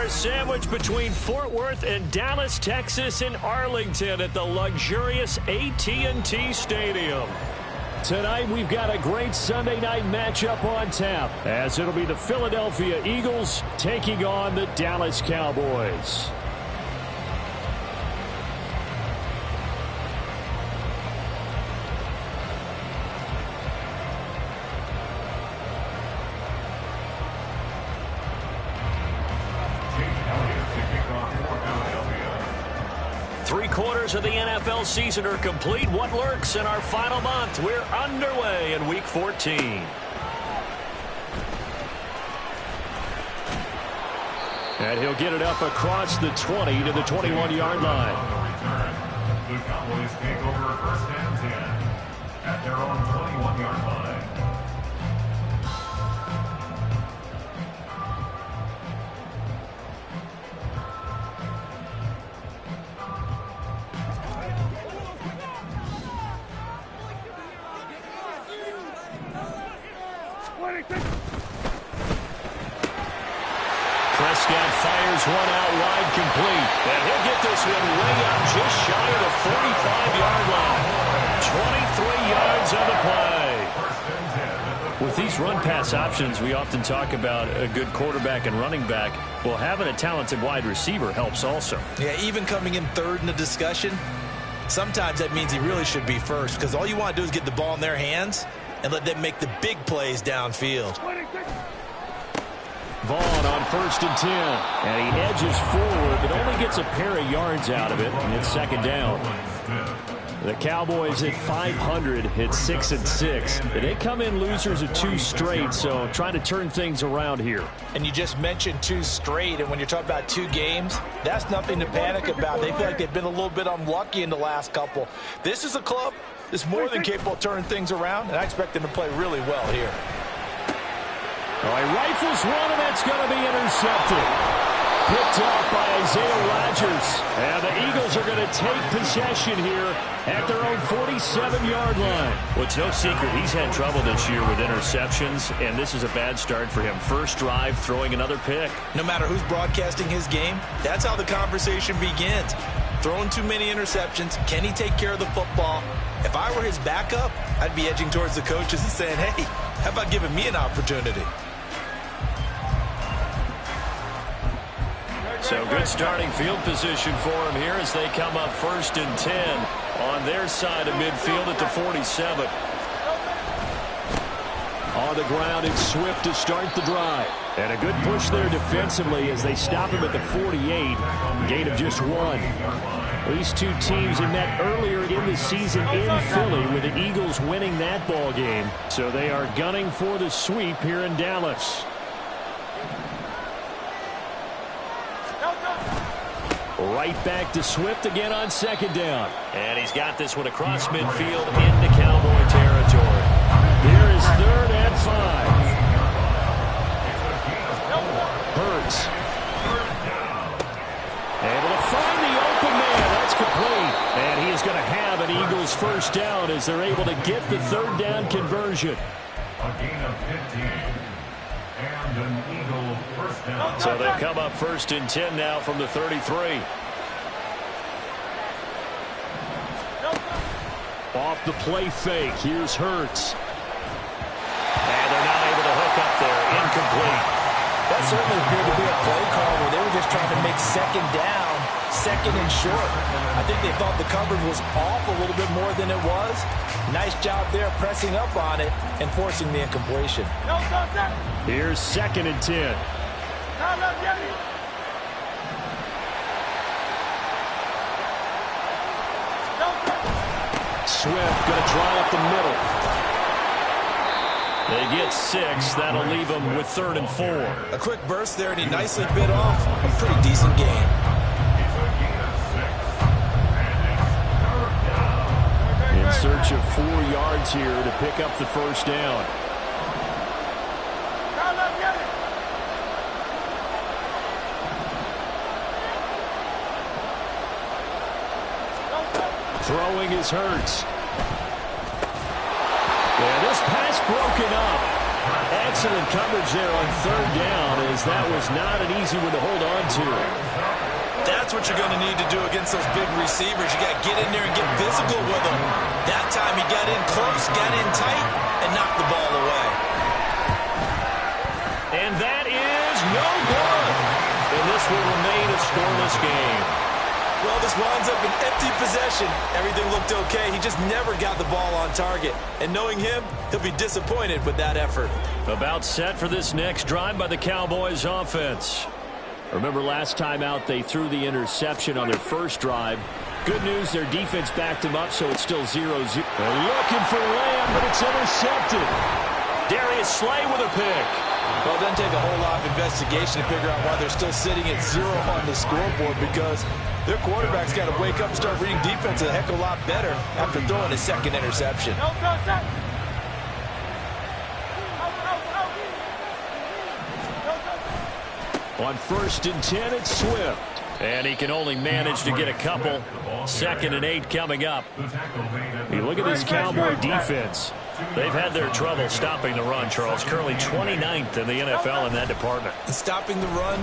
our sandwich between Fort Worth and Dallas, Texas, and Arlington at the luxurious AT&T Stadium. Tonight, we've got a great Sunday night matchup on tap, as it'll be the Philadelphia Eagles taking on the Dallas Cowboys. Three-quarters of the NFL season are complete. What lurks in our final month? We're underway in Week 14. And he'll get it up across the 20 to the 21-yard line. The Cowboys take over first and 10 at their own 21-yard line. Prescott fires one out wide, complete. And he'll get this one way out just shy of the 45-yard line. 23 yards on the play. With these run-pass options, we often talk about a good quarterback and running back. Well, having a talented wide receiver helps also. Yeah, even coming in third in the discussion, sometimes that means he really should be first, because all you want to do is get the ball in their hands and let them make the big plays downfield. Vaughn on 1st and 10. And he edges forward, but only gets a pair of yards out of it, and it's second down. The Cowboys at 500 hit 6-6. They come in losers of 2 straight, so trying to turn things around here. And you just mentioned 2 straight, and when you're talking about 2 games, that's nothing to panic about. They feel like they've been a little bit unlucky in the last couple. This is a club that's more than capable of turning things around, and I expect them to play really well here. Oh, he rifles one, and that's going to be intercepted. Picked off by Isaiah Rodgers. And the Eagles are going to take possession here at their own 47-yard line. Well, it's no secret he's had trouble this year with interceptions, and this is a bad start for him. First drive, throwing another pick. No matter who's broadcasting his game, that's how the conversation begins. Throwing too many interceptions. Can he take care of the football? If I were his backup, I'd be edging towards the coaches and saying, hey, how about giving me an opportunity? So good starting field position for him here as they come up 1st and 10 on their side of midfield at the 47. On the ground, it's Swift to start the drive. And a good push there defensively as they stop him at the 48. Gain of just 1. These 2 teams had met earlier in the season in Philly with the Eagles winning that ball game. So they are gunning for the sweep here in Dallas. Right back to Swift again on 2nd down. And he's got this one across midfield into Cowboy territory. Here is 3rd and 5. Hurts. Able to find the open man. That's complete. And he is going to have an Eagles first down as they're able to get the 3rd down conversion. A gain of 15. And an Eagle first down. So they'll come up 1st and 10 now from the 33. Off the play fake. Here's Hurts. And they're not able to hook up there. Incomplete. That certainly appeared to be a play call where they were just trying to make 2nd down, 2nd and short. I think they thought the coverage was off a little bit more than it was. Nice job there pressing up on it and forcing the incompletion. Here's 2nd and 10. Swift going to try up the middle. They get 6. That'll leave them with 3rd and 4. A quick burst there, and he nicely bit off a pretty decent gain. In search of 4 yards here to pick up the first down. Throwing is Hurts. Yeah, this pass broken up. Excellent coverage there on third down, as that was not an easy one to hold on to. That's what you're going to need to do against those big receivers. You got to get in there and get physical with them. That time he got in close, got in tight, and knocked the ball away. And that is no good. And this will remain a scoreless game. Well, this winds up an empty possession. Everything looked okay. He just never got the ball on target. And knowing him, he'll be disappointed with that effort. About set for this next drive by the Cowboys offense. Remember last time out they threw the interception on their first drive. Good news, their defense backed them up, so it's still 0-0. They're looking for Lamb, but it's intercepted. Darius Slay with a pick. Well, it doesn't take a whole lot of investigation to figure out why they're still sitting at 0 on the scoreboard, because their quarterback's got to wake up and start reading defense a heck of a lot better after throwing his second interception. On 1st and 10, it's Swift. And he can only manage to get a couple. 2nd and 8 coming up. You look at this Cowboy defense. They've had their trouble stopping the run, Charles. Currently 29th in the NFL in that department. And stopping the run,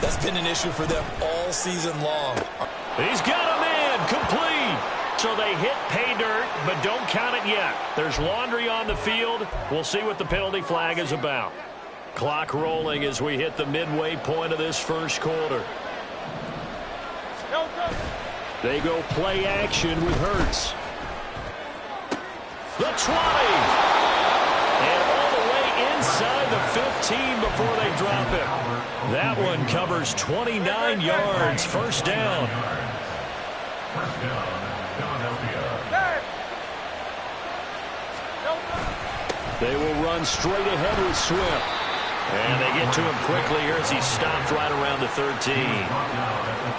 that's been an issue for them all season long. He's got a man complete. So they hit pay dirt, but don't count it yet. There's laundry on the field. We'll see what the penalty flag is about. Clock rolling as we hit the midway point of this first quarter. They go play action with Hurts. The 20. And all the way inside the 15 before they drop it. That one covers 29 yards. First down. They will run straight ahead with Swift. And they get to him quickly here as he stopped right around the 13.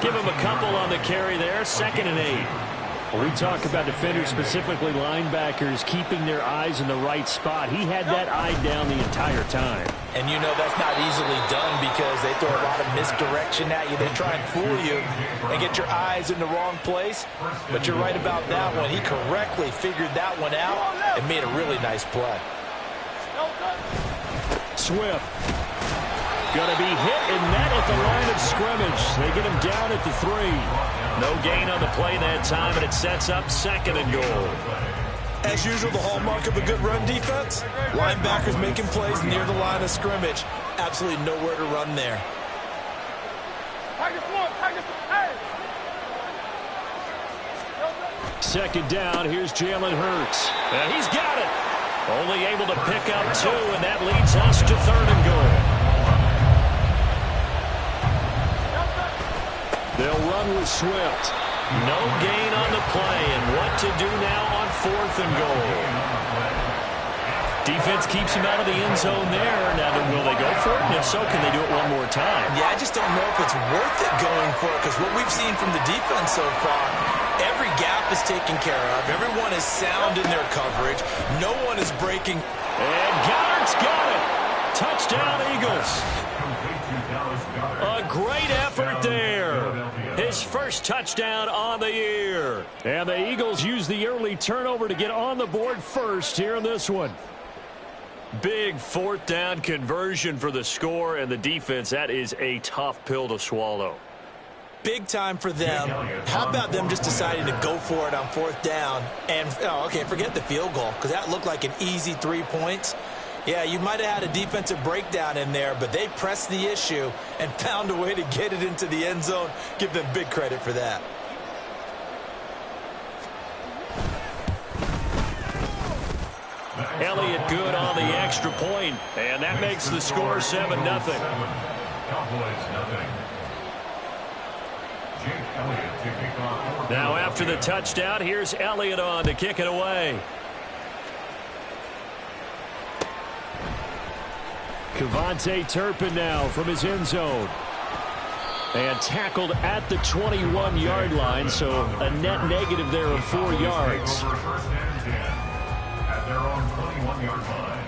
Give him a couple on the carry there. 2nd and 8. We talk about defenders, specifically linebackers, keeping their eyes in the right spot. He had that eye down the entire time. And you know that's not easily done because they throw a lot of misdirection at you. They try and fool you and get your eyes in the wrong place. But you're right about that one. He correctly figured that one out and made a really nice play. Swift. Going to be hit and met at the line of scrimmage. They get him down at the 3. No gain on the play that time, and it sets up 2nd and goal. As usual, the hallmark of a good run defense, linebackers making plays near the line of scrimmage. Absolutely nowhere to run there. Second down, here's Jalen Hurts. And he's got it. Only able to pick up 2, and that leads us to 3rd and goal. They'll run with Swift. No gain on the play, and what to do now on 4th and goal. Defense keeps him out of the end zone there. Now, will they go for it? And if so, can they do it one more time? Yeah, I just don't know if it's worth it going for it, because what we've seen from the defense so far, every gap is taken care of. Everyone is sound in their coverage. No one is breaking. And Goddard's got it. Touchdown, Eagles. A great effort there. His first touchdown on the year. And the Eagles use the early turnover to get on the board first here in this one. Big 4th down conversion for the score, and the defense, that is a tough pill to swallow. Big time for them. How about them just deciding to go for it on 4th down? And, okay, forget the field goal, because that looked like an easy 3 points. Yeah, you might have had a defensive breakdown in there, but they pressed the issue and found a way to get it into the end zone. Give them big credit for that. Elliott good on the extra point, and that makes the score 7-0. Now after the touchdown, here's Elliott on to kick it away. Kevontae Turpin now from his end zone. And tackled at the 21-yard line, so a net negative there of 4 yards. At their own 21-yard line.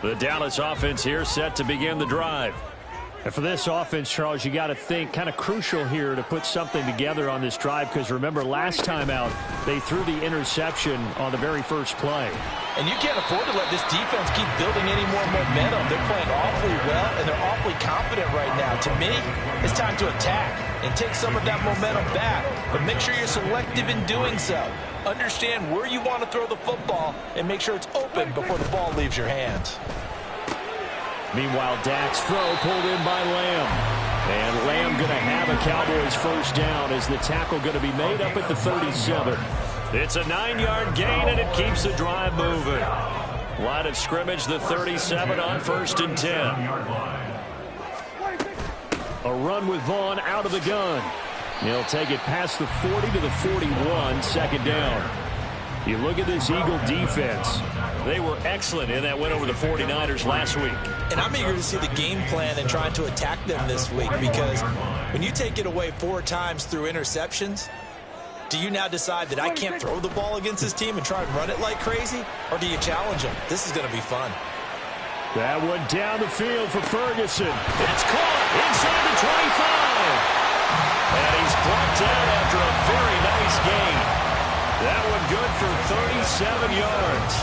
The Dallas offense here set to begin the drive. And for this offense, Charles, you got to think kind of crucial here to put something together on this drive, because remember last time out they threw the interception on the very first play. And you can't afford to let this defense keep building any more momentum. They're playing awfully well, and they're awfully confident right now. To me, it's time to attack and take some of that momentum back, but make sure you're selective in doing so. Understand where you want to throw the football and make sure it's open before the ball leaves your hands. Meanwhile, Dak's throw pulled in by Lamb. And Lamb going to have a Cowboys first down as the tackle going to be made up at the 37. It's a 9-yard gain, and it keeps the drive moving. Line of scrimmage, the 37 on 1st and 10. A run with Vaughn out of the gun. He'll take it past the 40 to the 41, second down. You look at this Eagle defense. They were excellent in that win over the 49ers last week. And I'm eager to see the game plan and trying to attack them this week, because when you take it away 4 times through interceptions, do you now decide that I can't throw the ball against this team and try and run it like crazy? Or do you challenge them? This is going to be fun. That one down the field for Ferguson. It's caught inside the 25. And he's brought down after a very nice gain. That one good for 37 yards.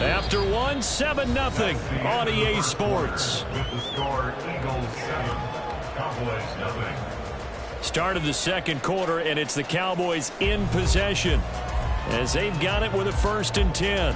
After one, 7-0 on EA Sports. With the score, Eagles 7, Cowboys 0. Start of the second quarter, and it's the Cowboys in possession as they've got it with a 1st and 10.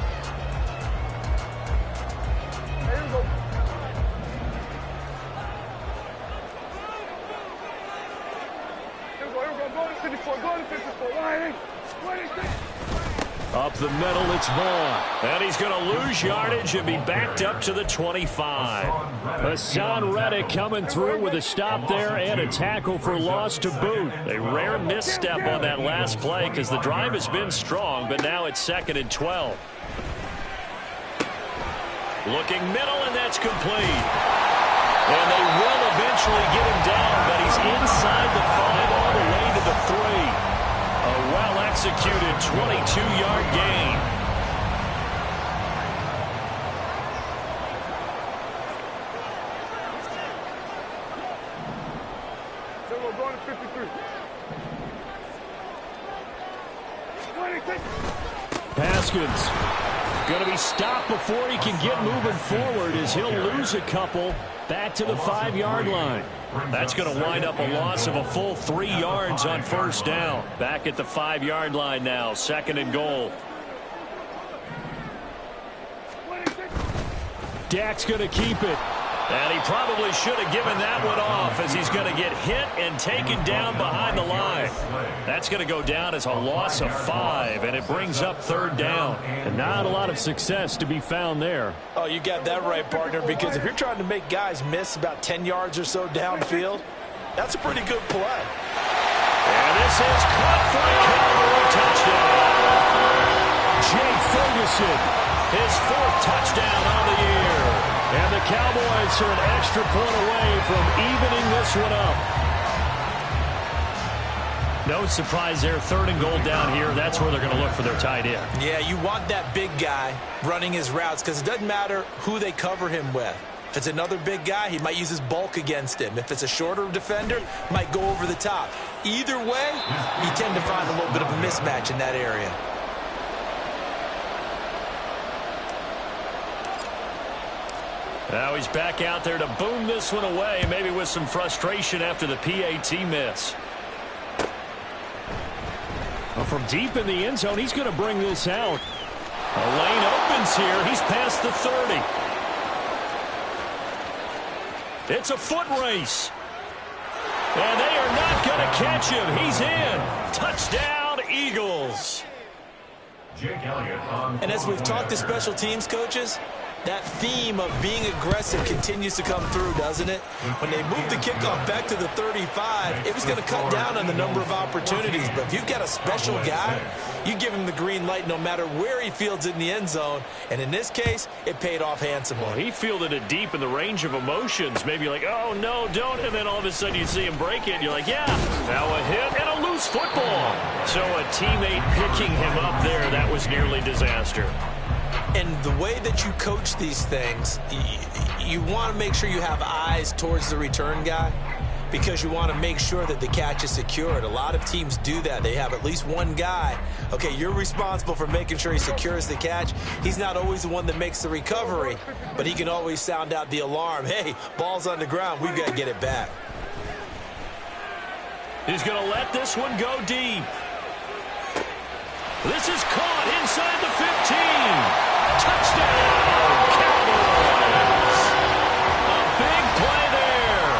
Up the middle, it's Vaughn. And he's going to lose yardage and be backed up to the 25. Hassan Reddick coming through with a stop there and a tackle for loss to boot. A rare misstep on that last play because the drive has been strong, but now it's 2nd and 12. Looking middle, and that's complete. And they will eventually get him down, but he's inside the 5 all the way to the 3. A well-executed 22-yard gain. So we're going to 53. Haskins going to be stopped before he can get moving forward as he'll lose a couple back to the 5-yard line. That's going to wind up a loss of a full 3 yards on 1st down. Back at the 5-yard line now, 2nd and goal. Dak's going to keep it. And he probably should have given that one off as he's going to get hit and taken down behind the line. That's going to go down as a loss of 5, and it brings up 3rd down. And not a lot of success to be found there. Oh, you got that right, partner, because if you're trying to make guys miss about 10 yards or so downfield, that's a pretty good play. And this is caught for a Cowboy touchdown. Jake Ferguson, his 4th touchdown on the year. And the Cowboys are an extra point away from evening this one up. No surprise there. 3rd and goal down here. That's where they're going to look for their tight end. Yeah, you want that big guy running his routes because it doesn't matter who they cover him with. If it's another big guy, he might use his bulk against him. If it's a shorter defender, might go over the top. Either way, you tend to find a little bit of a mismatch in that area. Now he's back out there to boom this one away, maybe with some frustration after the PAT miss. Well, from deep in the end zone, he's going to bring this out. A lane opens here. He's past the 30. It's a foot race. And they are not going to catch him. He's in. Touchdown, Eagles. And as we've talked to special teams coaches, that theme of being aggressive continues to come through, doesn't it? When they moved the kickoff back to the 35, it was going to cut down on the number of opportunities. But if you've got a special guy, you give him the green light no matter where he fields it in the end zone. And in this case, it paid off handsomely. Well, he fielded it deep in the range of emotions. Maybe like, oh, no, don't. And then all of a sudden you see him break it. And you're like, yeah. Now a hit and a loose football. So a teammate picking him up there, that was nearly disaster. And the way that you coach these things, you want to make sure you have eyes towards the return guy because you want to make sure that the catch is secured. A lot of teams do that. They have at least one guy. Okay, you're responsible for making sure he secures the catch. He's not always the one that makes the recovery, but he can always sound out the alarm. Hey, ball's on the ground. We've got to get it back. He's going to let this one go deep. This is caught inside the 15. Touchdown, Cowboys! A big play there.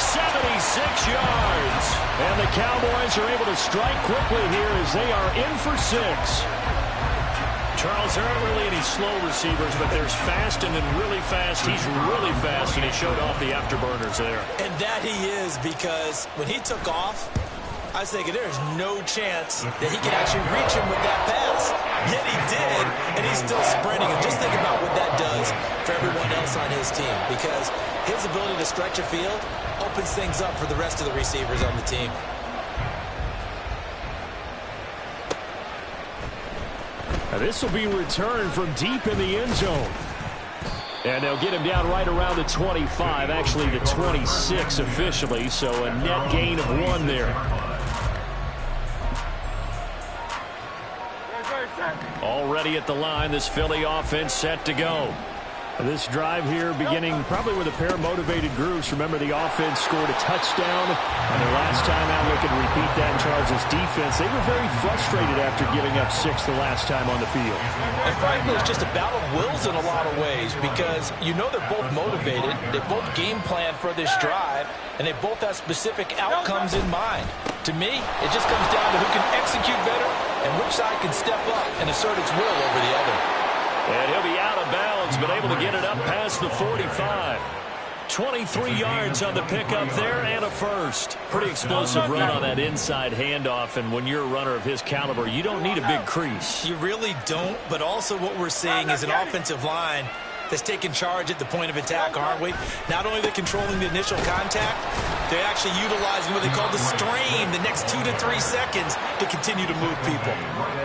76 yards. And the Cowboys are able to strike quickly here as they are in for 6. Charles, there aren't really any slow receivers, but there's fast and then really fast. He's really fast, and he showed off the afterburners there. And that he is, because when he took off, I was thinking there's no chance that he can actually reach him with that pass. Yet he did, and he's still sprinting. And just think about what that does for everyone else on his team, because his ability to stretch a field opens things up for the rest of the receivers on the team. Now this will be returned from deep in the end zone. And they'll get him down right around the 25, actually the 26 officially, so a net gain of 1 there. Already at the line, this Philly offense set to go. This drive here beginning probably with a pair of motivated groups. Remember, the offense scored a touchdown, and their last time out, we can repeat that in Charles' defense. They were very frustrated after giving up 6 the last time on the field. And frankly, it's just a battle of wills in a lot of ways, because you know they're both motivated, they both game plan for this drive, and they both have specific outcomes in mind. To me, it just comes down to who can execute better and which side can step up and assert its will over the other. And he'll be out of bounds, but able to get it up past the 45. 23 yards on the pickup there and a first. Pretty explosive run on that inside handoff, and when you're a runner of his caliber, you don't need a big crease. You really don't, but also what we're seeing is an offensive line that's taking charge at the point of attack, aren't we? Not only are they controlling the initial contact, they're actually utilizing what they call the strain, the next 2 to 3 seconds to continue to move people.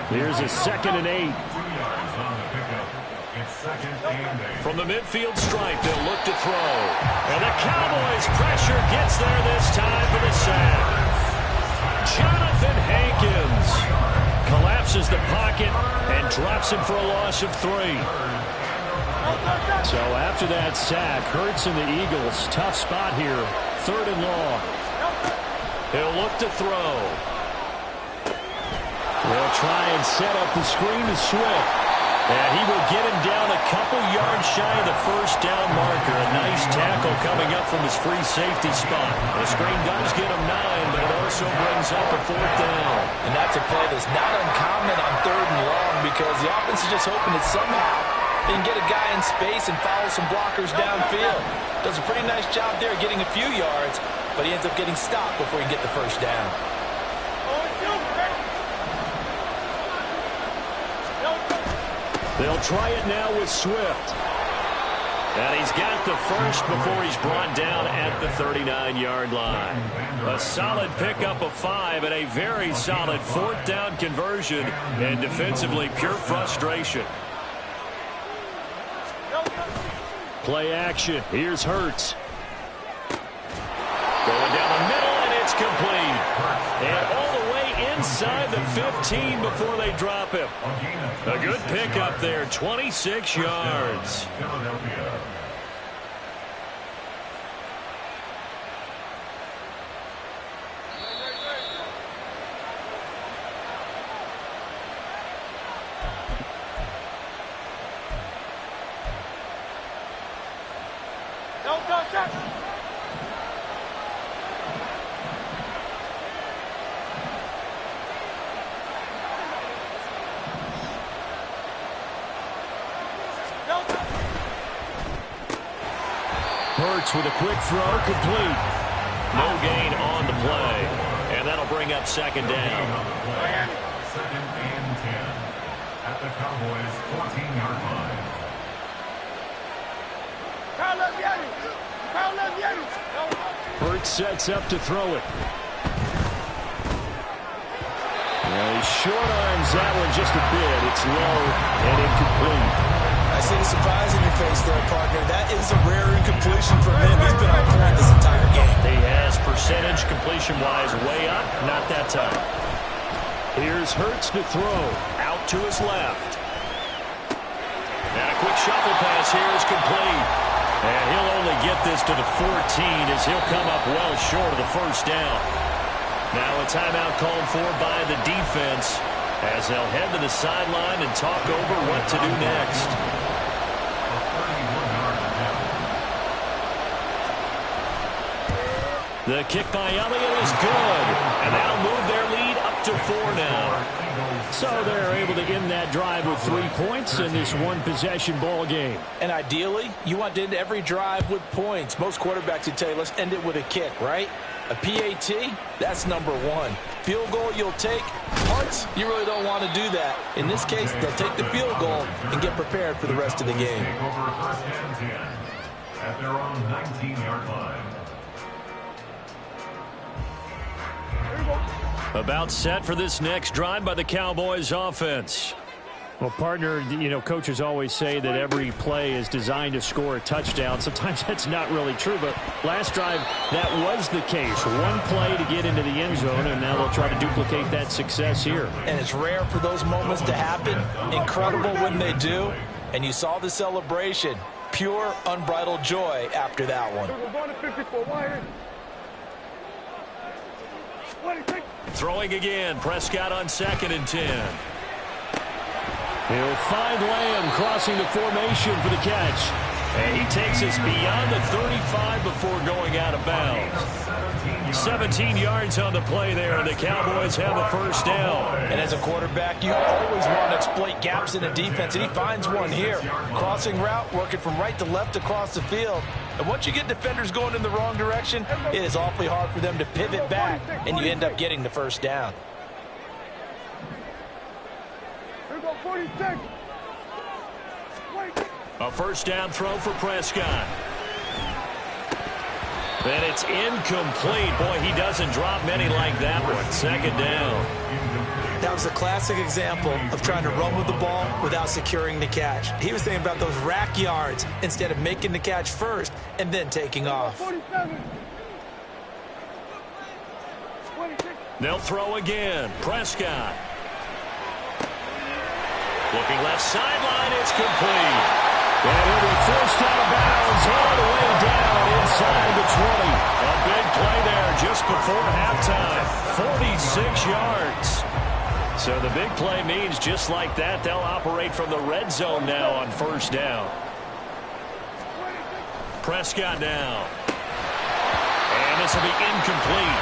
Here's a 2nd and 8. From the midfield stripe, they'll look to throw. And the Cowboys' pressure gets there this time for the sack. Jonathan Hankins collapses the pocket and drops him for a loss of 3. So after that sack, Hurts and the Eagles, tough spot here. 3rd and long. He'll look to throw. They'll try and set up the screen to Swift. And he will get him down a couple yards shy of the first down marker. A nice tackle coming up from his free safety spot. The screen does get him 9, but it also brings up a 4th down. And that's a play that's not uncommon on 3rd and long, because the offense is just hoping that somehow they can get a guy in space and follow some blockers downfield. Does a pretty nice job there getting a few yards, but he ends up getting stopped before he can get the first down. They'll try it now with Swift. And he's got the first before he's brought down at the 39-yard line. A solid pickup of 5 and a very solid 4th down conversion, and defensively pure frustration. Play action. Here's Hurts. Going down the middle, and it's complete. And all the way inside the 15 before they drop him. A good pickup there, 26 yards. Hurts with a quick throw, complete. No gain on the play. And that'll bring up 2nd down. 2nd and 10 at the Cowboys' 14-yard line. Hurts sets up to throw it. He short arms that one just a bit. It's low and incomplete. I see the surprise in your face there, partner. That is a rare incompletion from him. He's been on point this entire game. He has percentage completion-wise way up. Not that time. Here's Hurts to throw. Out to his left. And a quick shuffle pass here is complete. And he'll only get this to the 14 as he'll come up well short of the first down. Now a timeout called for by the defense as they'll head to the sideline and talk over what to do next. The kick by Elliott is good, and that'll move their lead up to 4 now. So they're able to end that drive with 3 points in this one-possession ball game. And ideally, you want to end every drive with points. Most quarterbacks would tell you, let's end it with a kick, right? A PAT, that's number 1. Field goal you'll take. Punts, you really don't want to do that. In this case, they'll take the field goal and get prepared for the rest of the game. Over first and 10 at their own 19-yard line. About set for this next drive by the Cowboys offense. Well, partner, you know, coaches always say that every play is designed to score a touchdown. Sometimes that's not really true, but last drive, that was the case. One play to get into the end zone, and now they'll try to duplicate that success here. And it's rare for those moments to happen. Incredible when they do. And you saw the celebration. Pure, unbridled joy after that one. Throwing again, Prescott on 2nd and 10. He'll find Lamb crossing the formation for the catch. And he takes us beyond the 35 before going out of bounds. 17 yards on the play there, and the Cowboys have a first down. And as a quarterback, you always want to exploit gaps in the defense, and he finds one here. Crossing route, working from right to left across the field. And once you get defenders going in the wrong direction, it is awfully hard for them to pivot back, and you end up getting the first down. A first down throw for Prescott. And it's incomplete. Boy, he doesn't drop many like that one. 2nd down. That was a classic example of trying to run with the ball without securing the catch. He was thinking about those rack yards instead of making the catch first and then taking off. They'll throw again. Prescott. Looking left sideline. It's complete. And he'll be forced out of bounds all the way down inside the 20. A big play there just before halftime. 46 yards. So the big play means just like that, they'll operate from the red zone now on first down. Prescott now. And this will be incomplete.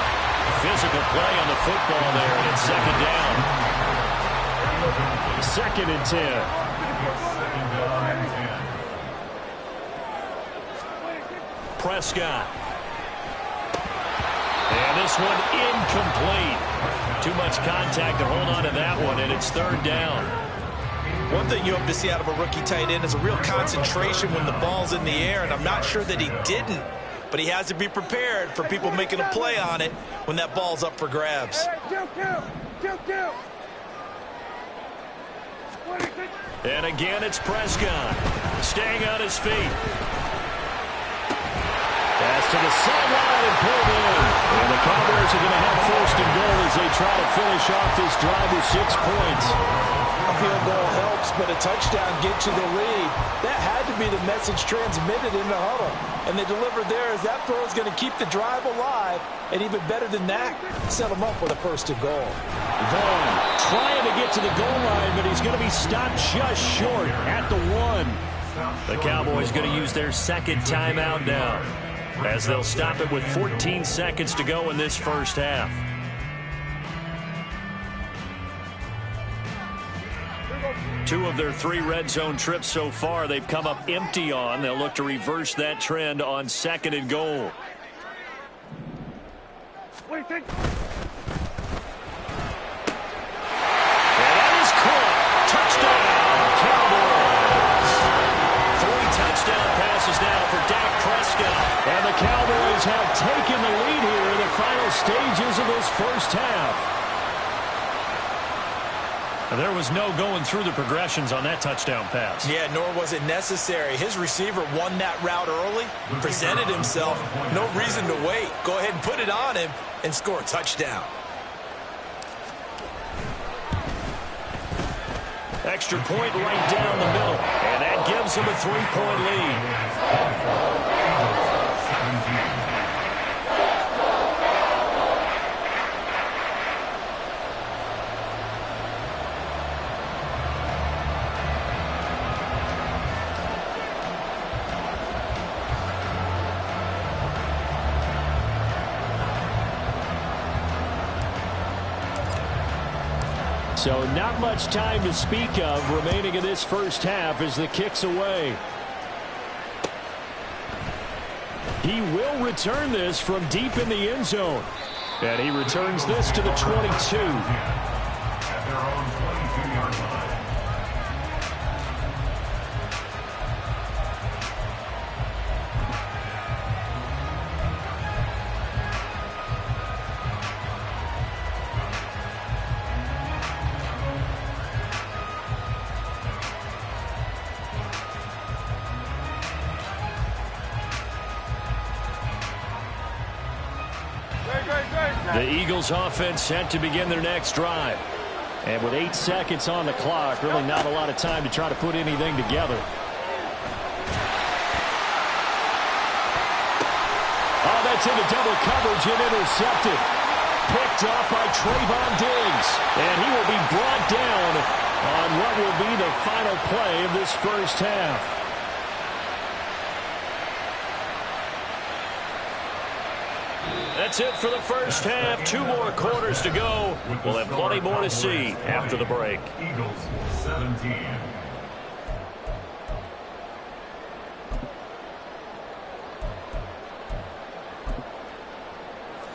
Physical play on the football there, and it's 2nd down. 2nd and 10. Prescott. And this one incomplete. Too much contact to hold on to that one, and it's 3rd down. One thing you hope to see out of a rookie tight end is a real concentration when the ball's in the air, and I'm not sure that he didn't, but he has to be prepared for people making a play on it when that ball's up for grabs. And again, it's Prescott staying on his feet. Pass to the sideline and pulled in. And the Cowboys are going to have 1st and goal as they try to finish off this drive with 6 points. A field goal helps, but a touchdown gets you the lead. That had to be the message transmitted in the huddle. And they delivered there as that throw is going to keep the drive alive. And even better than that, set them up with a 1st and goal. Vaughn trying to get to the goal line, but he's going to be stopped just short at the 1. The Cowboys going to use their 2nd timeout now, as they'll stop it with 14 seconds to go in this first half. Two of their 3 red zone trips so far, they've come up empty on. They'll look to reverse that trend on 2nd and goal. And that is caught. Touchdown, Cowboys. 3 touchdown passes now for Dak Prescott. And the Cowboys have taken the lead here in the final stages of this first half. And there was no going through the progressions on that touchdown pass. Yeah, nor was it necessary. His receiver won that route early, presented himself. No reason to wait. Go ahead and put it on him and score a touchdown. Extra point right down the middle. And that gives him a 3-point lead. So not much time to speak of remaining in this first half as the kick's away. He will return this from deep in the end zone. And he returns this to the 22. At their own 22-yard line. The Eagles offense set to begin their next drive. And with 8 seconds on the clock, really not a lot of time to try to put anything together. Oh, that's into double coverage and intercepted. Picked off by Trayvon Diggs. And he will be brought down on what will be the final play of this first half. That's it for the first half. 2 more quarters to go. We'll have plenty more to see after the break. Eagles 17.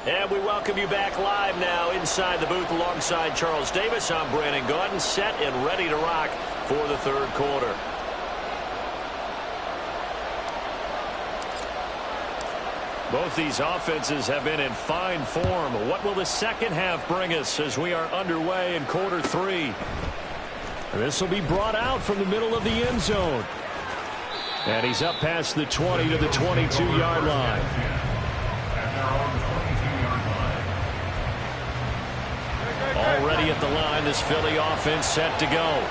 And we welcome you back live now inside the booth alongside Charles Davis. I'm Brandon Gaudin, set and ready to rock for the third quarter. Both these offenses have been in fine form. What will the second half bring us as we are underway in quarter 3? This will be brought out from the middle of the end zone. And he's up past the 20 to the 22-yard line. Already at the line, this Philly offense set to go.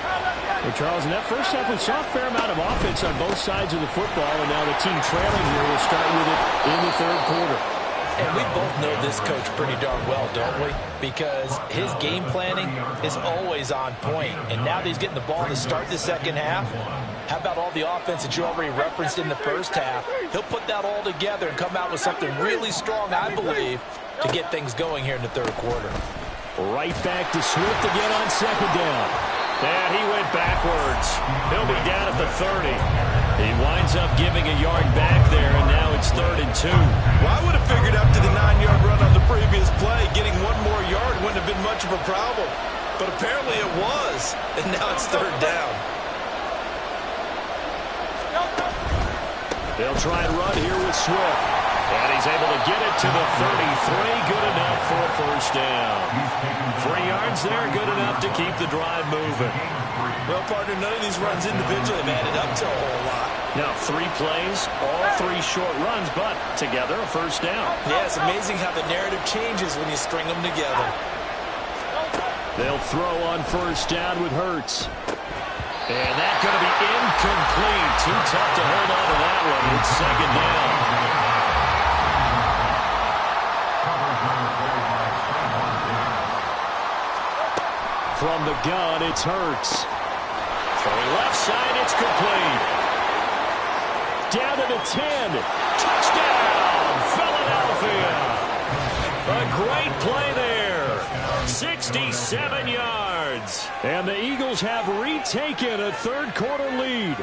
Well, Charles, in that first half, we saw a fair amount of offense on both sides of the football, and now the team trailing here will start with it in the third quarter. And we both know this coach pretty darn well, don't we? Because his game planning is always on point. And now that he's getting the ball to start the second half, how about all the offense that you already referenced in the first half? He'll put that all together and come out with something really strong, I believe, to get things going here in the third quarter. Right back to Swift again on second down. And he went backwards. He'll be down at the 30. He winds up giving a yard back there, and now it's 3rd and 2. Well, I would have figured after the 9-yard run on the previous play, getting one more yard wouldn't have been much of a problem. But apparently it was, and now it's 3rd down. They'll try and run here with Swift. And he's able to get it to the 33. Good enough for a first down. 3 yards there, good enough to keep the drive moving. Well, partner, none of these runs individually have added up to a whole lot. Now, 3 plays, all 3 short runs, but together a first down. Yeah, it's amazing how the narrative changes when you string them together. They'll throw on first down with Hurts. And that's going to be incomplete. Too tough to hold on to that one. It's 2nd down. From the gun, it's Hurts. For left side, it's complete. Down to the 10. Touchdown, Philadelphia. A great play there. 67 yards. And the Eagles have retaken a third quarter lead.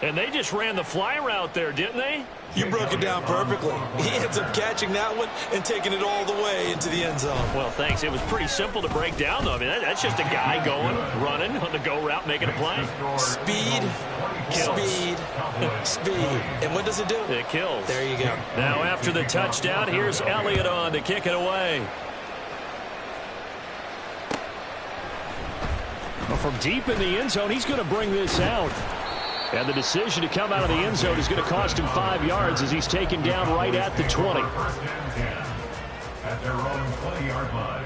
And they just ran the fly route there, didn't they? You broke it down perfectly. He ends up catching that one and taking it all the way into the end zone. Well, thanks. It was pretty simple to break down, though. I mean, that's just a guy going, running on the go route, making a play. Speed, kills. Speed, speed. And what does it do? It kills. There you go. Now, after the touchdown, here's Elliott on to kick it away. from deep in the end zone, he's going to bring this out. And the decision to come out of the end zone is going to cost him 5 yards as he's taken down right at the 20. First and 10 at their own 20-yard line.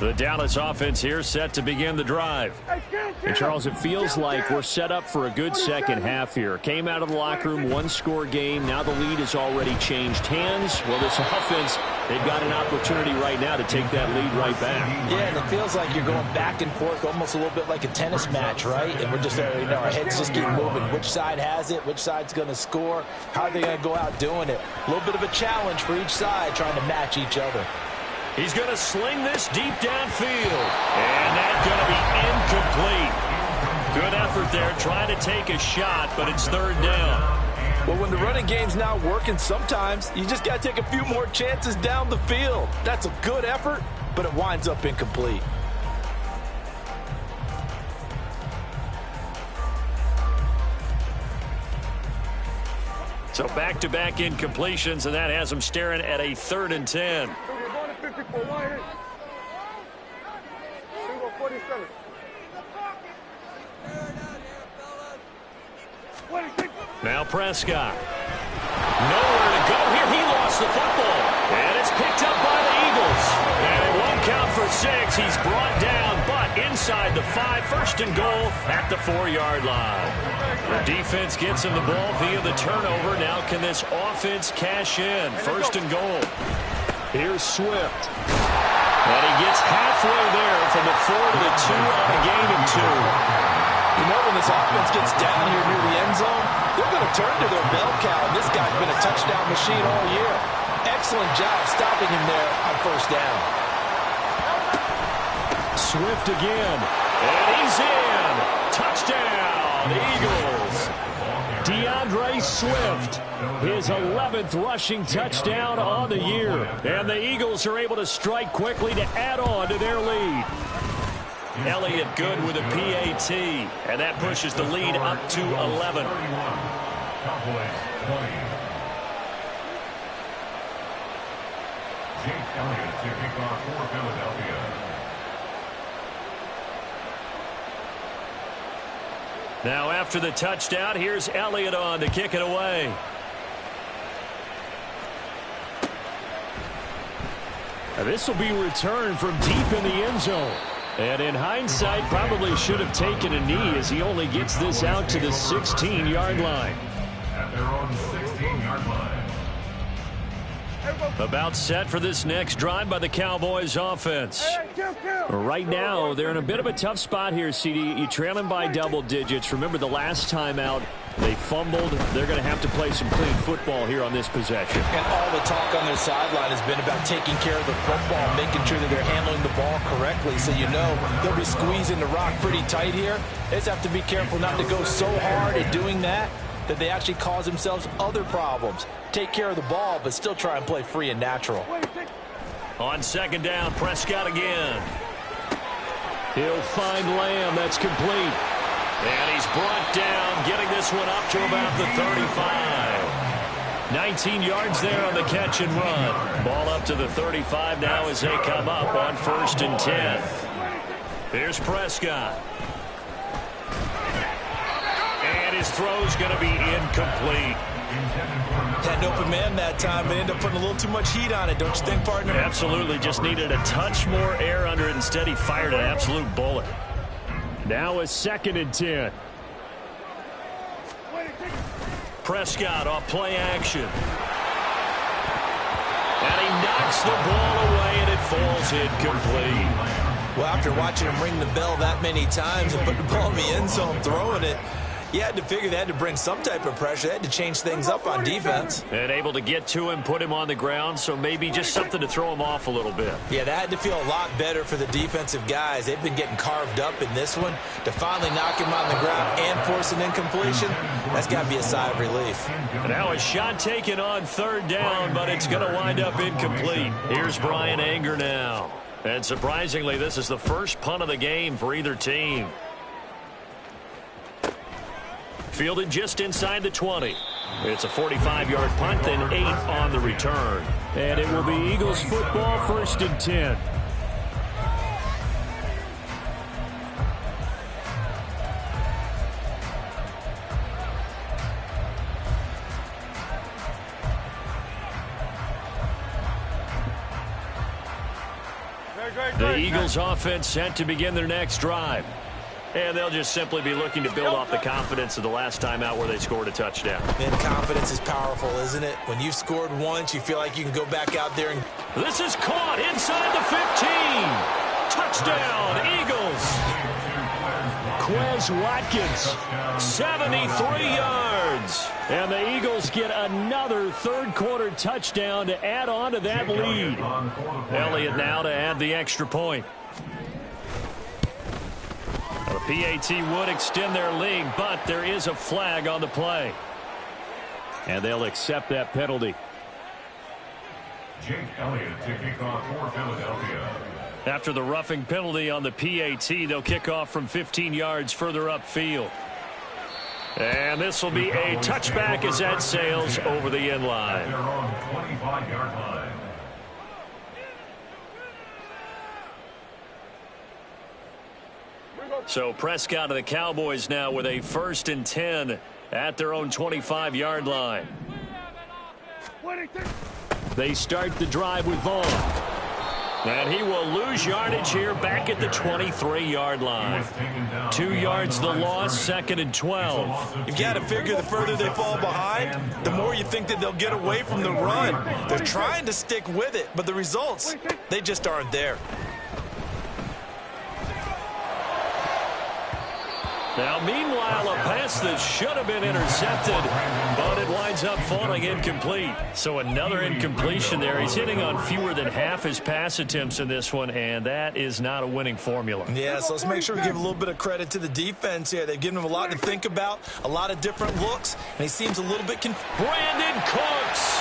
The Dallas offense here set to begin the drive. And Charles, it feels like we're set up for a good second half here. Came out of the locker room, one-score game. Now the lead has already changed hands. Well, this offense, they've got an opportunity right now to take that lead right back. Yeah, and it feels like you're going back and forth, almost a little bit like a tennis match, right? And we're just, our heads just keep moving. Which side has it? Which side's going to score? How are they going to go out doing it? A little bit of a challenge for each side, trying to match each other. He's going to sling this deep downfield. And that's going to be incomplete. Good effort there, trying to take a shot, but it's third down. Well, when the running game's not working, sometimes you just got to take a few more chances down the field. That's a good effort, but it winds up incomplete. So back-to-back incompletions, and that has him staring at a 3rd and 10. Now Prescott. Nowhere to go here. He lost the football. And it's picked up by the Eagles. And it won't count for 6. He's brought down, but inside the 5. 1st and goal at the 4-yard line. The defense gets him the ball via the turnover. Now can this offense cash in? 1st and goal. Here's Swift. And he gets halfway there from the 4 to the 2 on a gain of 2. You know, when this offense gets down here near the end zone, they're going to turn to their bell cow. This guy's been a touchdown machine all year. Excellent job stopping him there on 1st down. Swift again. And he's in. Touchdown, Eagles. DeAndre Swift, his 11th rushing touchdown on the year. And the Eagles are able to strike quickly to add on to their lead. Elliott good with a PAT, and that pushes the lead up to 11. Cowboys 20. Jake Elliott to kick off for Philadelphia. Now after the touchdown, here's Elliott on to kick it away. Now this will be returned from deep in the end zone. And in hindsight, probably should have taken a knee as he only gets this out to the 16-yard line. At their own 16-yard line. About set for this next drive by the Cowboys offense. Right now, they're in a bit of a tough spot here, CD. You trail them by double digits. Remember the last time out, they fumbled. They're going to have to play some clean football here on this possession. And all the talk on their sideline has been about taking care of the football, making sure that they're handling the ball correctly. So you know they'll be squeezing the rock pretty tight here. They just have to be careful not to go so hard at doing that they actually cause themselves other problems. Take care of the ball, but still try and play free and natural. On 2nd down, Prescott again. He'll find Lamb. That's complete. And he's brought down, getting this one up to about the 35. 19 yards there on the catch and run. Ball up to the 35 now as they come up on 1st and 10. Here's Prescott. And his throw's going to be incomplete. Had an open man that time, but ended up putting a little too much heat on it, don't you think, partner? Absolutely. Just needed a touch more air under it. Instead, he fired an absolute bullet. Now a 2nd and 10. Prescott off play action. And he knocks the ball away, and it falls incomplete. Well, after watching him ring the bell that many times and put the ball in the end zone, throwing it, you had to figure they had to bring some type of pressure. They had to change things up on defense. And able to get to him, put him on the ground, so maybe just something to throw him off a little bit. Yeah, that had to feel a lot better for the defensive guys. They've been getting carved up in this one. To finally knock him on the ground and force an incompletion, that's got to be a sigh of relief. Now a shot taken on 3rd down, but it's going to wind up incomplete. Here's Brian Anger now. And surprisingly, this is the first punt of the game for either team. Fielded just inside the 20. It's a 45-yard punt, then 8 on the return. And it will be Eagles football, 1st and 10. The Eagles offense set to begin their next drive. And they'll just simply be looking to build off the confidence of the last time out where they scored a touchdown. And confidence is powerful, isn't it? When you've scored once, you feel like you can go back out there and... This is caught inside the 15. Touchdown, Eagles. Quez Watkins, 73 yards. And the Eagles get another third-quarter touchdown to add on to that lead. Elliott now to add the extra point. The PAT would extend their lead, but there is a flag on the play. And they'll accept that penalty. Jake Elliott to kick off for Philadelphia. After the roughing penalty on the PAT, they'll kick off from 15 yards further upfield. And this will be a touchback as that sails over the end line. Their own 25-yard line. So Prescott of the Cowboys now with a 1st and 10 at their own 25-yard line. They start the drive with Vaughn. And he will lose yardage here back at the 23-yard line. 2 yards the loss, 2nd and 12. You've got to figure the further they fall behind, the more you think that they'll get away from the run. They're trying to stick with it, but the results, they just aren't there. Now, meanwhile, a pass that should have been intercepted, but it winds up falling incomplete. So another incompletion there. He's hitting on fewer than half his pass attempts in this one, and that is not a winning formula. Yeah, so let's make sure we give a little bit of credit to the defense here. They've given him a lot to think about, a lot of different looks, and he seems a little bit confused. Brandon Cooks.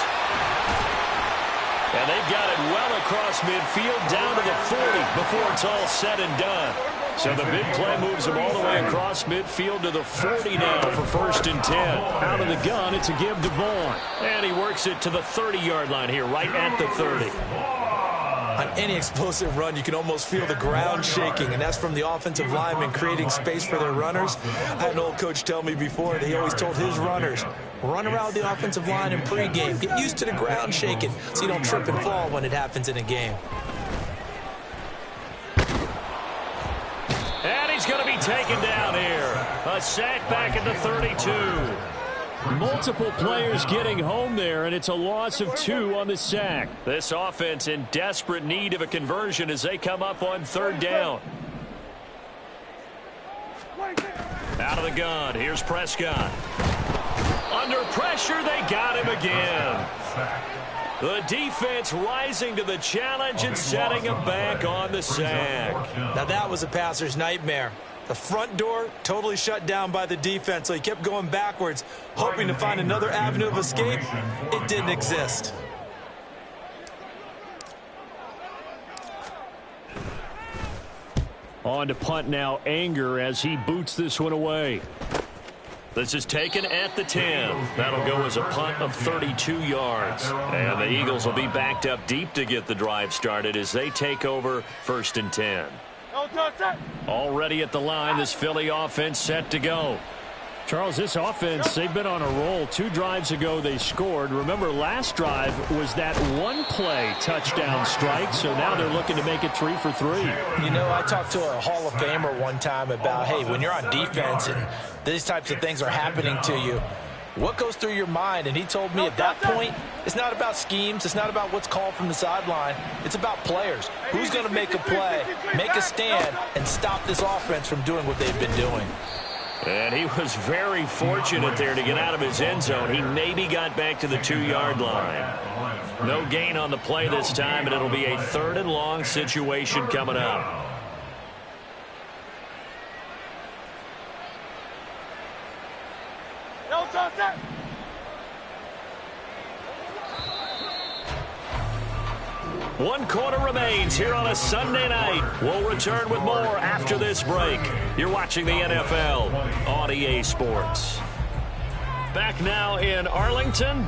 And they've got it well across midfield down to the 40 before it's all said and done. So the big play moves him all the way across midfield to the 40 now for 1st and 10. Out of the gun, it's a give to Vaughn. And he works it to the 30-yard line here, right at the 30. On any explosive run, you can almost feel the ground shaking, and that's from the offensive linemen creating space for their runners. I had an old coach tell me before that he always told his runners, run around the offensive line in pregame. Get used to the ground shaking so you don't trip and fall when it happens in a game. And he's going to be taken down here. A sack back at the 32. Multiple players getting home there, and it's a loss of 2 on the sack. This offense in desperate need of a conversion as they come up on 3rd down. Out of the gun, here's Prescott. Under pressure, they got him again. The defense rising to the challenge and setting him back on the sack. Now that was a passer's nightmare. The front door totally shut down by the defense, so he kept going backwards, hoping to find another avenue of escape. It didn't exist. On to punt now, Anger, as he boots this one away. This is taken at the 10. That'll go as a punt of 32 yards. And the Eagles will be backed up deep to get the drive started as they take over 1st and 10. Already at the line, this Philly offense set to go. Charles, this offense, they've been on a roll. 2 drives ago, they scored. Remember, last drive was that one-play touchdown strike, so now they're looking to make it 3 for 3. You know, I talked to a Hall of Famer one time about, hey, when you're on defense and these types of things are happening to you, what goes through your mind? And he told me at that point, it's not about schemes. It's not about what's called from the sideline. It's about players. Who's going to make a play, make a stand, and stop this offense from doing what they've been doing. And he was very fortunate there to get out of his end zone. He maybe got back to the 2-yard line. No gain on the play this time, and it'll be a 3rd and long situation coming up. One quarter remains here on a Sunday night. We'll return with more after this break. You're watching the NFL on EA Sports. Back now in Arlington.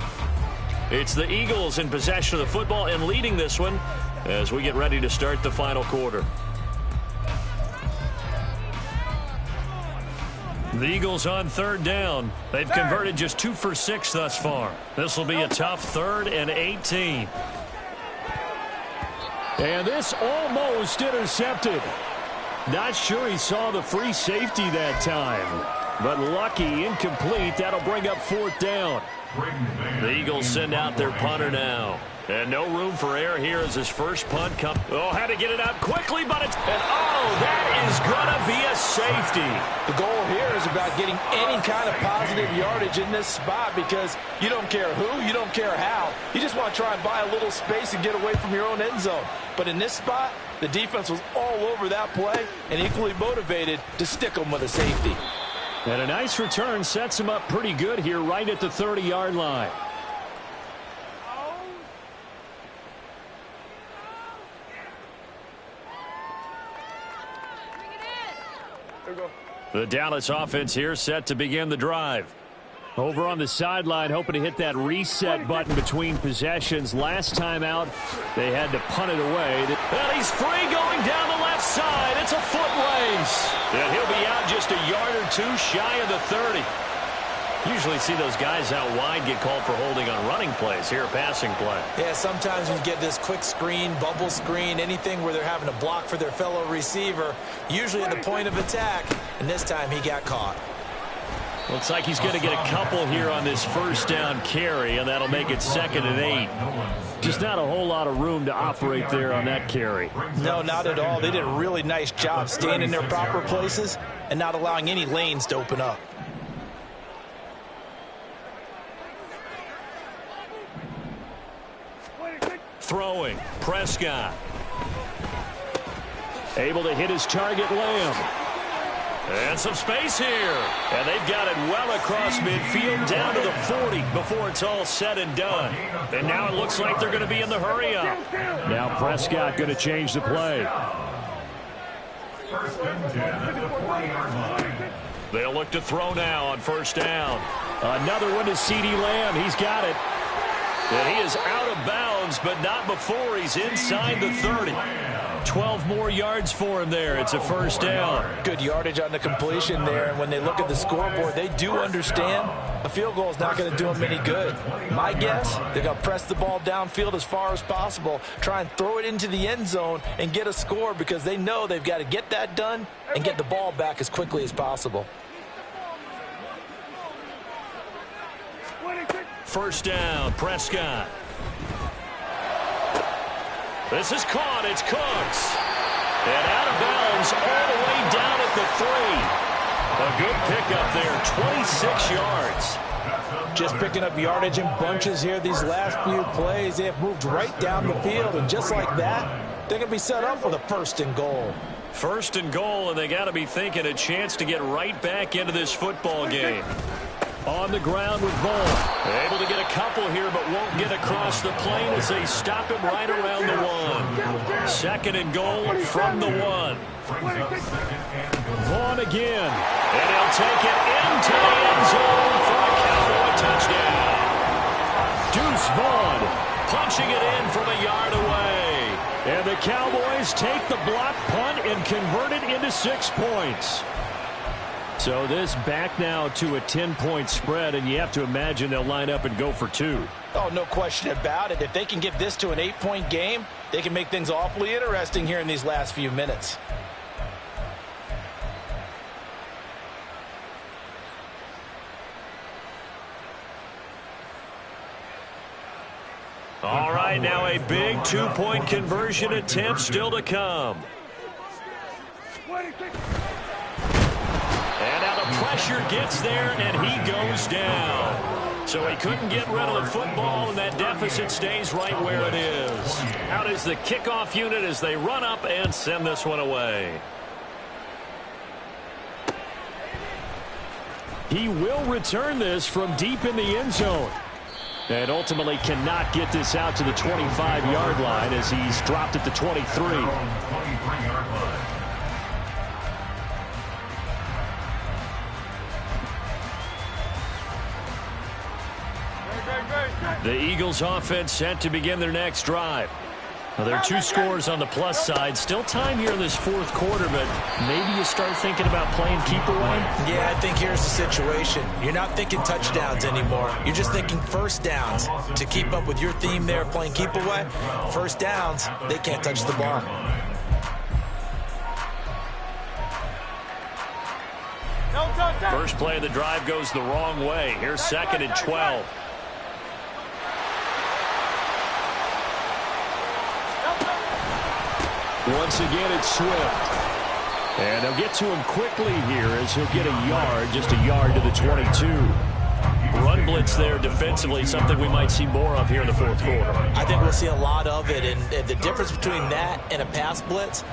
It's the Eagles in possession of the football and leading this one as we get ready to start the final quarter. The Eagles on third down. They've converted just 2 for 6 thus far. This will be a tough 3rd and 18. And this almost intercepted. Not sure he saw the free safety that time. But lucky, incomplete. That'll bring up 4th down. The Eagles send out their punter now. And no room for error here as his first punt comes. Oh, had to get it out quickly, but it's... And oh, that is going to be a safety. The goal here is about getting any kind of positive yardage in this spot because you don't care who, you don't care how. You just want to try and buy a little space and get away from your own end zone. But in this spot, the defense was all over that play and equally motivated to stick them with a safety. And a nice return sets him up pretty good here right at the 30-yard line. The Dallas offense here set to begin the drive. Over on the sideline, hoping to hit that reset button between possessions. Last time out, they had to punt it away. Well, he's free going down the left side. It's a foot race. And he'll be out just a yard or 2 shy of the 30. Usually see those guys out wide get called for holding on running plays. Here, a passing play. Yeah, sometimes we get this quick screen, bubble screen, anything where they're having to block for their fellow receiver, usually at the point of attack, and this time he got caught. Looks like he's going to get a couple here on this first down carry, and that'll make it 2nd and 8. Just not a whole lot of room to operate there on that carry. No, not at all. They did a really nice job staying in their proper places and not allowing any lanes to open up. Throwing, Prescott. Able to hit his target, Lamb. And some space here. And they've got it well across midfield down to the 40 before it's all said and done. And now it looks like they're going to be in the hurry-up. Now Prescott going to change the play. 1st and 10 at the 40-yard line. They'll look to throw now on 1st down. Another one to CeeDee Lamb. He's got it. And he is out of bounds, but not before he's inside the 30. 12 more yards for him there. It's a 1st down. Good yardage on the completion there, and when they look at the scoreboard, they do understand a field goal is not going to do them any good. My guess, they're going to press the ball downfield as far as possible, try and throw it into the end zone and get a score because they know they've got to get that done and get the ball back as quickly as possible. 1st down, Prescott. This is caught. It's Cooks. And out of bounds all the way down at the 3. A good pickup there, 26 yards. Just picking up yardage in bunches here these last few plays. They have moved right down the field, and just like that, they're going to be set up for the 1st and goal. 1st and goal, and they got to be thinking a chance to get right back into this football game. On the ground with Vaughn. Able to get a couple here, but won't get across the plane as they stop him right around the 1. 2nd and goal from the 1. Vaughn again. And he'll take it into the end zone for a Cowboy touchdown. Deuce Vaughn punching it in from a yard away. And the Cowboys take the block punt and convert it into 6 points. So this back now to a 10-point spread, and you have to imagine they'll line up and go for 2. Oh, no question about it. If they can get this to an 8-point game, they can make things awfully interesting here in these last few minutes. All right, now a big 2-point conversion attempt still to come. And now the pressure gets there, and he goes down. So he couldn't get rid of the football, and that deficit stays right where it is. Out is the kickoff unit as they run up and send this one away. He will return this from deep in the end zone. And ultimately cannot get this out to the 25-yard line as he's dropped at the 23. The Eagles offense set to begin their next drive. Well, there are 2 scores on the plus side. Still time here in this fourth quarter, but maybe you start thinking about playing keep away? Yeah, I think here's the situation. You're not thinking touchdowns anymore. You're just thinking first downs. To keep up with your theme there, playing keep away, first downs, they can't touch the ball. First play of the drive goes the wrong way. Here's 2nd and 12. Once again, it's Swift. And they'll get to him quickly here as he'll get a yard, just a yard to the 22. Run blitz there defensively, something we might see more of here in the fourth quarter. I think we'll see a lot of it, and the difference between that and a pass blitz,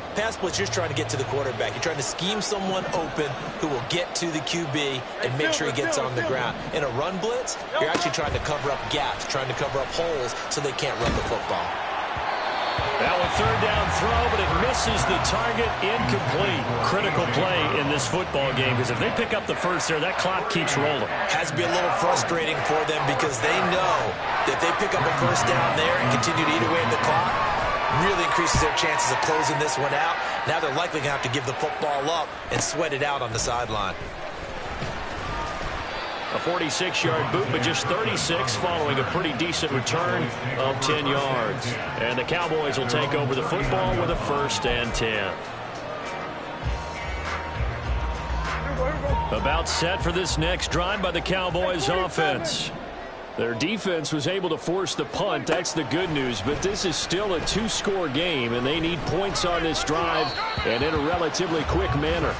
you're trying to get to the quarterback. You're trying to scheme someone open who will get to the QB and make sure he gets on the ground. In a run blitz, you're actually trying to cover up gaps, trying to cover up holes so they can't run the football. Now a 3rd down throw, but it misses the target, incomplete. Critical play in this football game, because if they pick up the first there, that clock keeps rolling. Has to be a little frustrating for them because they know that if they pick up a first down there and continue to eat away at the clock, really increases their chances of closing this one out. Now they're likely going to have to give the football up and sweat it out on the sideline. A 46-yard boot, but just 36 following a pretty decent return of 10 yards. And the Cowboys will take over the football with a 1st and 10. About set for this next drive by the Cowboys offense. Their defense was able to force the punt. That's the good news, but this is still a 2-score game, and they need points on this drive and in a relatively quick manner.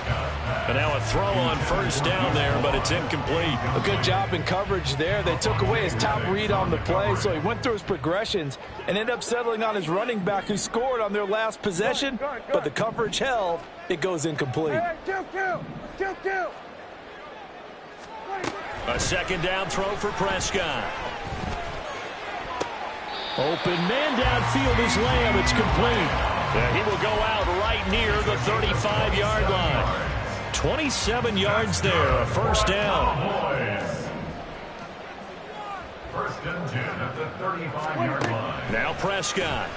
And now a throw on 1st down there, but it's incomplete. A good job in coverage there. They took away his top read on the play, so he went through his progressions and ended up settling on his running back who scored on their last possession, but the coverage held. It goes incomplete. A 2nd down throw for Prescott. Open man downfield is Lamb. It's complete. And he will go out right near the 35-yard line. 27 yards there, a 1st down. First and 10 at the 35-yard line. Now Prescott.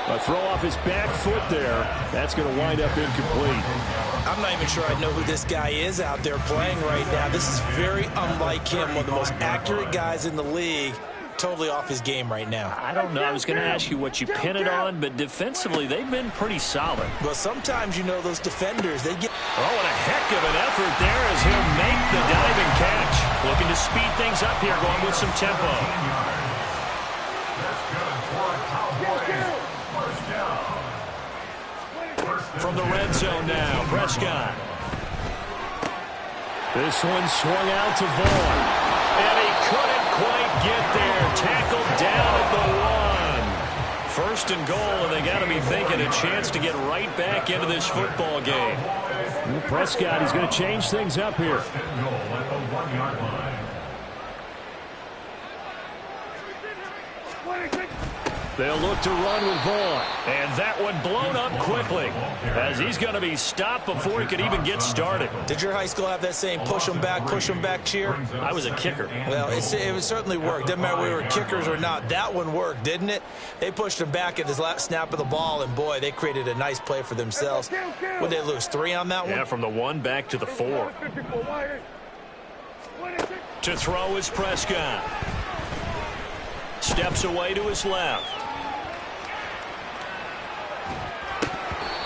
A throw off his back foot there. That's going to wind up incomplete. I'm not even sure I know who this guy is out there playing right now. This is very unlike him, one of the most accurate guys in the league. Totally off his game right now. I don't know. I was going to ask you what you pin it on, but defensively, they've been pretty solid. Well, sometimes, you know, those defenders, they get... Oh, and a heck of an effort there as he'll make the diving catch. Looking to speed things up here, going with some tempo. That's good for Cowboys. First down. From the red zone now, Prescott. This one swung out to Vaughn. And he couldn't quite get there. Tackled down at the 1. 1st and goal, and they got to be thinking a chance to get right back into this football game. And Prescott, he's going to change things up here. 1st and goal at the 1-yard line. They'll look to run with Vaughn. And that one blown up quickly as he's going to be stopped before he could even get started. Did your high school have that same push them back cheer? I was a kicker. Well, it certainly worked. Doesn't matter whether we were kickers or not. That one worked, didn't it? They pushed him back at his last snap of the ball, and boy, they created a nice play for themselves. Would they lose 3 on that one? Yeah, from the 1 back to the 4. To throw is Prescott. Steps away to his left.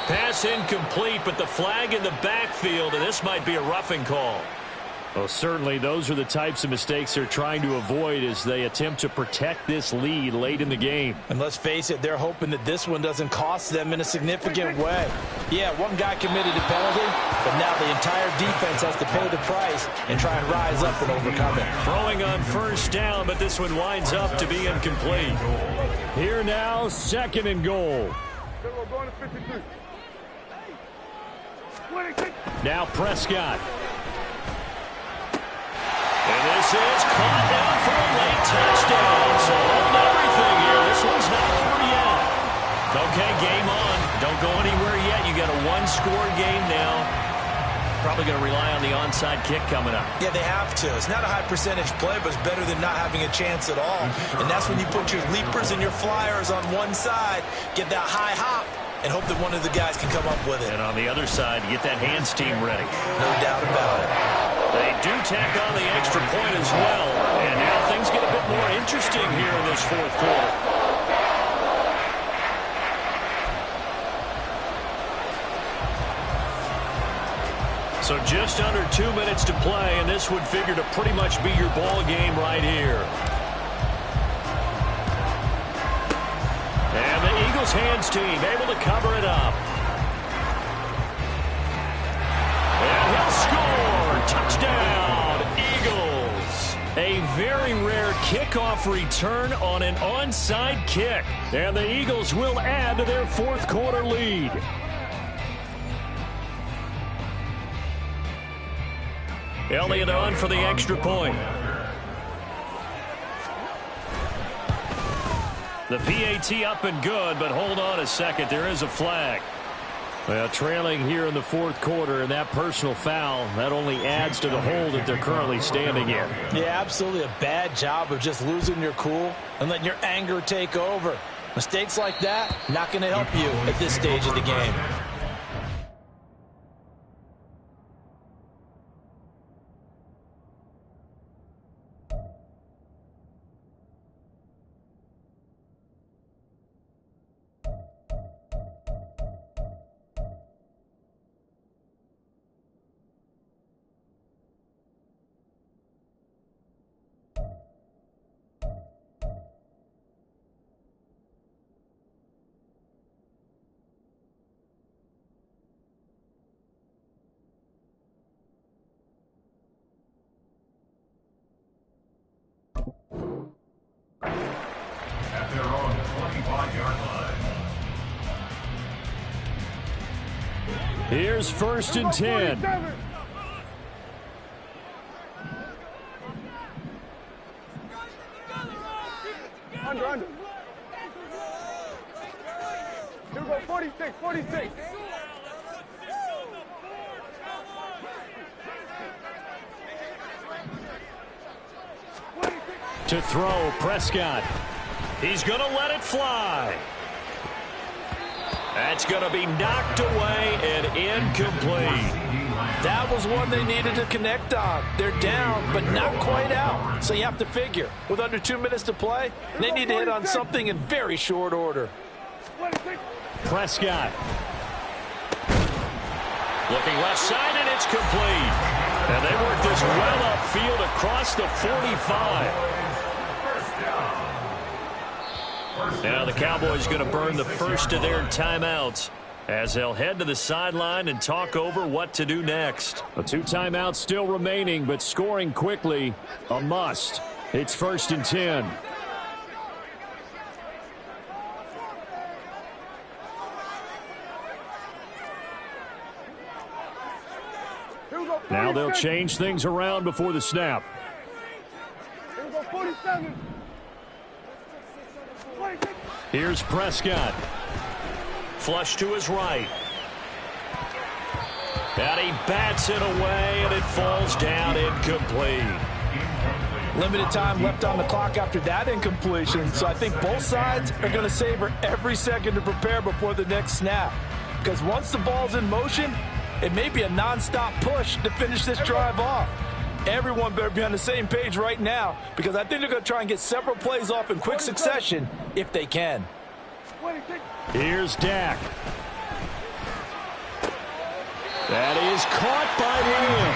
Pass incomplete, but the flag in the backfield, and this might be a roughing call. Well, certainly those are the types of mistakes they're trying to avoid as they attempt to protect this lead late in the game. And let's face it, they're hoping that this one doesn't cost them in a significant way. Yeah, one guy committed a penalty, but now the entire defense has to pay the price and try and rise up and overcome it. Throwing on 1st down, but this one winds up to be incomplete. Here now, 2nd and goal. Now Prescott. And this is caught down for a late touchdown. So hold everything here. This one's not over yet. Okay, game on. Don't go anywhere yet. You got a 1-score game now. Probably going to rely on the onside kick coming up. Yeah, they have to. It's not a high percentage play, but it's better than not having a chance at all. And that's when you put your leapers and your flyers on one side, get that high hop, and hope that one of the guys can come up with it. And on the other side, get that hands team ready. No doubt about it. They do tack on the extra point as well. And now things get a bit more interesting here in this fourth quarter. So just under 2 minutes to play, and this would figure to pretty much be your ball game right here. And the Eagles hands team able to cover it up. And he'll score. Touchdown, Eagles. A very rare kickoff return on an onside kick. And the Eagles will add to their fourth quarter lead. Elliott on for the extra point. The PAT up and good, but hold on a second. There is a flag. Well, trailing here in the fourth quarter, and that personal foul, that only adds to the hole that they're currently standing in. Yeah, absolutely a bad job of just losing your cool and letting your anger take over. Mistakes like that, not going to help you at this stage of the game. At their own 25-yard line. Here's 1st and 10. Under. Here we go, 46. To throw, Prescott. He's going to let it fly. That's going to be knocked away and incomplete. That was one they needed to connect on. They're down, but not quite out. So you have to figure, with under 2 minutes to play, they need to hit on something in very short order. Prescott. Looking left side, and it's complete. And they work this well upfield across the 45. Now the Cowboys going to burn the first of their timeouts as they'll head to the sideline and talk over what to do next. 2 timeouts still remaining, but scoring quickly, a must. It's 1st and 10. Now they'll change things around before the snap. Here we go, 47. Here's Prescott. Flush to his right. And he bats it away, and it falls down incomplete. Limited time left on the clock after that incompletion, so I think both sides are going to savor every second to prepare before the next snap. Because once the ball's in motion, it may be a nonstop push to finish this drive off. Everyone better be on the same page right now, because I think they're going to try and get several plays off in quick succession if they can. Here's Dak. That is caught by William.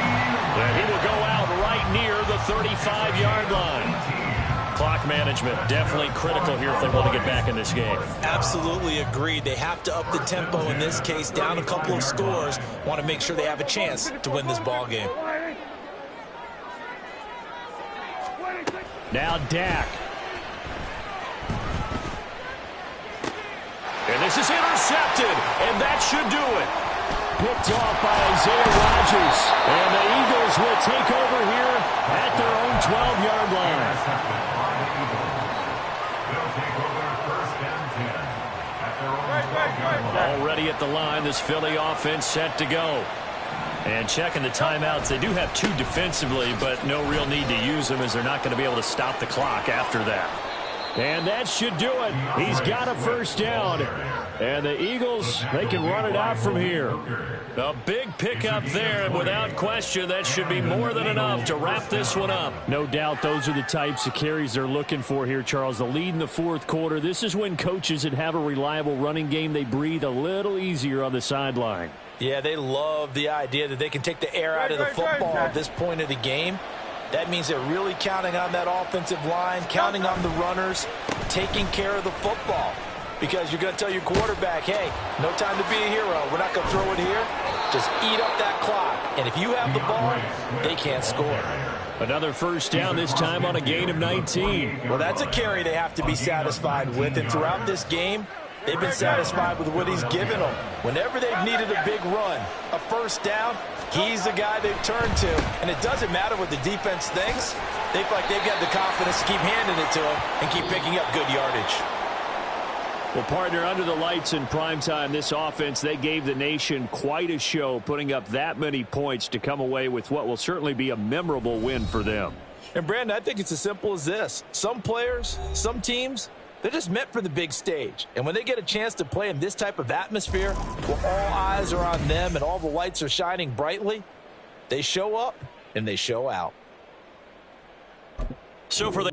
And he will go out right near the 35-yard line. Clock management definitely critical here if they want to get back in this game. Absolutely agreed. They have to up the tempo in this case, down a couple of scores. Want to make sure they have a chance to win this ball game. Now Dak. And this is intercepted, and that should do it. Picked off by Isaiah Rodgers. And the Eagles will take over here at their own 12-yard line. They'll take over 1st and 10 at their own 12-yard line. Already at the line, this Philly offense set to go. And checking the timeouts, they do have 2 defensively, but no real need to use them as they're not going to be able to stop the clock after that. And that should do it. He's got a first down. And the Eagles, they can run it out from here. A big pickup there, and without question, that should be more than enough to wrap this one up. No doubt those are the types of carries they're looking for here, Charles. The lead in the fourth quarter. This is when coaches that have a reliable running game, they breathe a little easier on the sideline. Yeah, they love the idea that they can take the air out of the football at this point of the game. That means they're really counting on that offensive line, counting on the runners, taking care of the football. Because you're going to tell your quarterback, hey, no time to be a hero. We're not going to throw it here. Just eat up that clock. And if you have the ball, they can't score. Another first down, this time on a gain of 19. Well, that's a carry they have to be satisfied with. And throughout this game, they've been satisfied with what he's given them. Whenever they've needed a big run, a first down, he's the guy they've turned to. And it doesn't matter what the defense thinks. They feel like they've got the confidence to keep handing it to him and keep picking up good yardage. Well, partner, under the lights in primetime, this offense, they gave the nation quite a show, putting up that many points to come away with what will certainly be a memorable win for them. And, Brandon, I think it's as simple as this. Some players, some teams, they're just meant for the big stage. And when they get a chance to play in this type of atmosphere, where all eyes are on them and all the lights are shining brightly, they show up and they show out. So for the